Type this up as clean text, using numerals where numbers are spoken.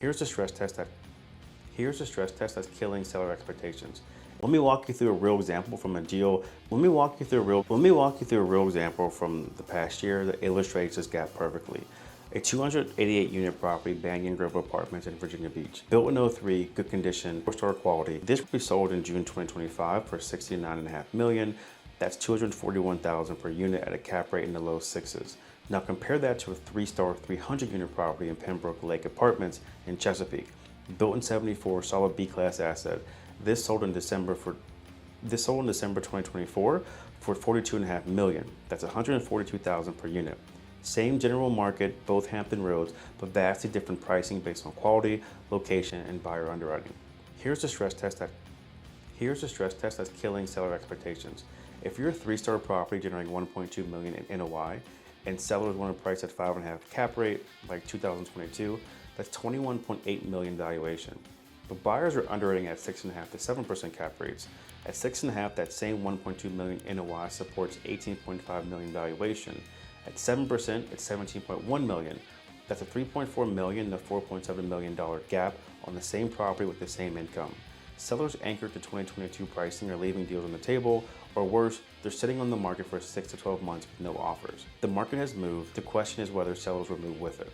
Here's the stress test that's killing seller expectations. Let me walk you through a real example from a deal. Let me walk you through a real example from the past year that illustrates this gap perfectly. A 288 unit property, Banyan Grove Apartments in Virginia Beach. Built in '03, good condition, 4-star quality. This will be sold in June 2025 for $69.5 million. That's $241,000 per unit at a cap rate in the low sixes. Now compare that to a 3-star 300 unit property in Pembroke Lake Apartments in Chesapeake. Built in '74, solid B-class asset. This sold in December 2024 for $42.5 million. That's $142,000 per unit. Same general market, both Hampton Roads, but vastly different pricing based on quality, location, and buyer underwriting. Here's the stress test that's killing seller expectations. If you're a 3-star property generating $1.2 million in NOI, and sellers want to price at 5.5 cap rate like 2022, that's $21.8 million valuation. But buyers are underwriting at 6.5 to 7% cap rates. At 6.5, that same $1.2 million NOI supports $18.5 million valuation. At 7%, it's $17.1 million. That's a $3.4 million to $4.7 million gap on the same property with the same income. Sellers anchored to 2022 pricing are leaving deals on the table, or worse, they're sitting on the market for 6 to 12 months with no offers. The market has moved. The question is whether sellers will move with it.